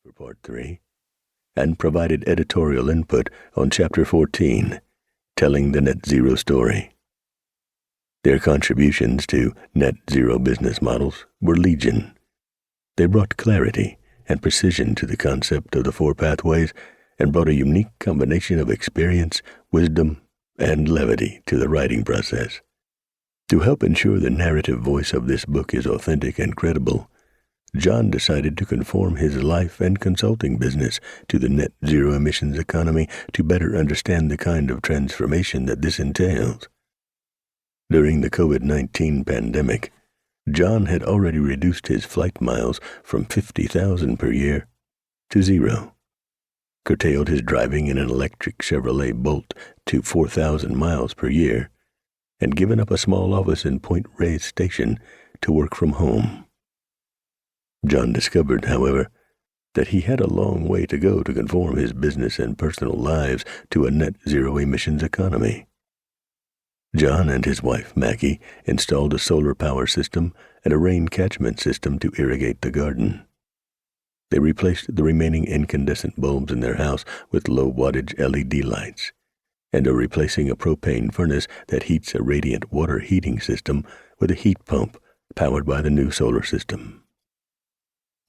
for Part 3 and provided editorial input on Chapter 14, Telling the Net Zero Story. Their contributions to net zero business models were legion. They brought clarity and precision to the concept of the four pathways and brought a unique combination of experience, wisdom, and levity to the writing process. To help ensure the narrative voice of this book is authentic and credible, John decided to conform his life and consulting business to the net zero emissions economy to better understand the kind of transformation that this entails. During the COVID-19 pandemic, John had already reduced his flight miles from 50,000 per year to 0, curtailed his driving in an electric Chevrolet Bolt to 4,000 miles per year, and given up a small office in Point Reyes Station to work from home. John discovered, however, that he had a long way to go to conform his business and personal lives to a net zero emissions economy. John and his wife, Maggie, installed a solar power system and a rain catchment system to irrigate the garden. They replaced the remaining incandescent bulbs in their house with low-wattage LED lights, and are replacing a propane furnace that heats a radiant water heating system with a heat pump powered by the new solar system.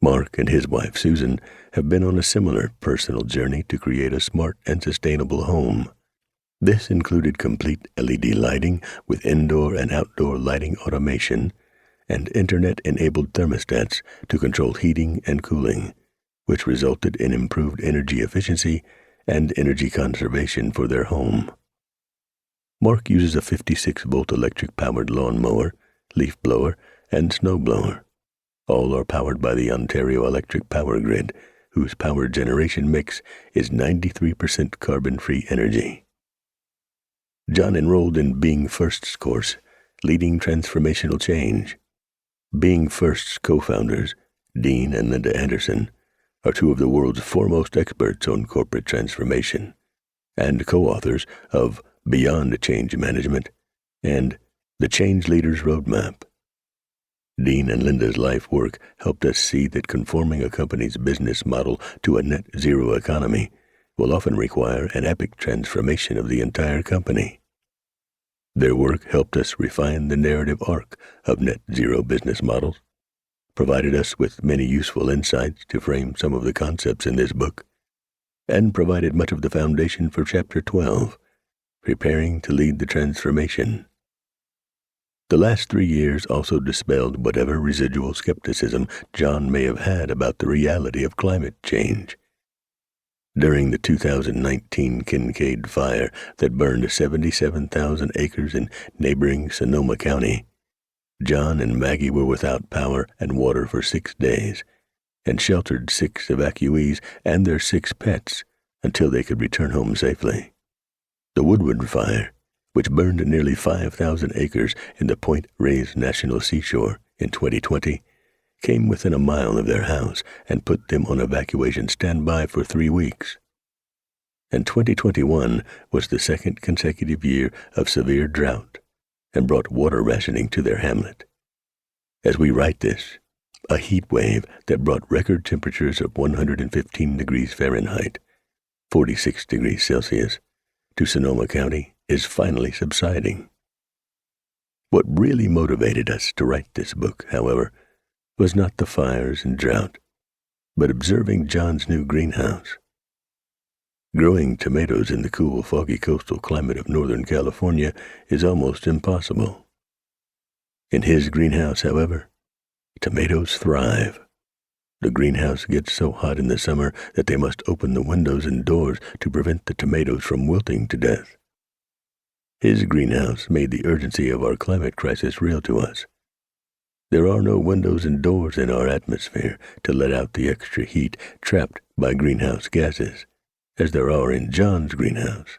Mark and his wife, Susan, have been on a similar personal journey to create a smart and sustainable home. This included complete LED lighting with indoor and outdoor lighting automation and internet-enabled thermostats to control heating and cooling, which resulted in improved energy efficiency and energy conservation for their home. Mark uses a 56-volt electric-powered lawnmower, leaf blower, and snow blower. All are powered by the Ontario Electric Power Grid, whose power generation mix is 93% carbon-free energy. John enrolled in Being First's course, Leading Transformational Change. Being First's co-founders, Dean and Linda Anderson, are two of the world's foremost experts on corporate transformation, and co-authors of Beyond Change Management and The Change Leader's Roadmap. Dean and Linda's life work helped us see that conforming a company's business model to a net zero economy will often require an epic transformation of the entire company. Their work helped us refine the narrative arc of net zero business models, provided us with many useful insights to frame some of the concepts in this book, and provided much of the foundation for Chapter 12, Preparing to Lead the Transformation. The last 3 years also dispelled whatever residual skepticism John may have had about the reality of climate change. During the 2019 Kincaid fire that burned 77,000 acres in neighboring Sonoma County, John and Maggie were without power and water for 6 days and sheltered 6 evacuees and their 6 pets until they could return home safely. The Woodward Fire, which burned nearly 5,000 acres in the Point Reyes National Seashore in 2020, came within a mile of their house and put them on evacuation standby for 3 weeks. And 2021 was the second consecutive year of severe drought and brought water rationing to their hamlet. As we write this, a heat wave that brought record temperatures of 115 degrees Fahrenheit, 46 degrees Celsius, to Sonoma County is finally subsiding. What really motivated us to write this book, however, was not the fires and drought, but observing John's new greenhouse. Growing tomatoes in the cool, foggy coastal climate of Northern California is almost impossible. In his greenhouse, however, tomatoes thrive. The greenhouse gets so hot in the summer that they must open the windows and doors to prevent the tomatoes from wilting to death. His greenhouse made the urgency of our climate crisis real to us. There are no windows and doors in our atmosphere to let out the extra heat trapped by greenhouse gases, as there are in John's greenhouse.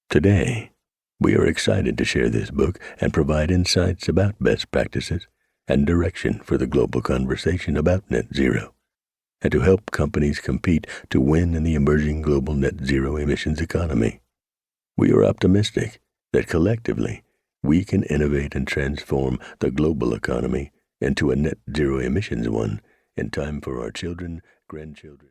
Today, we are excited to share this book and provide insights about best practices and direction for the global conversation about net zero, and to help companies compete to win in the emerging global net zero emissions economy. We are optimistic that collectively we can innovate and transform the global economy into a net zero emissions one in time for our children, grandchildren.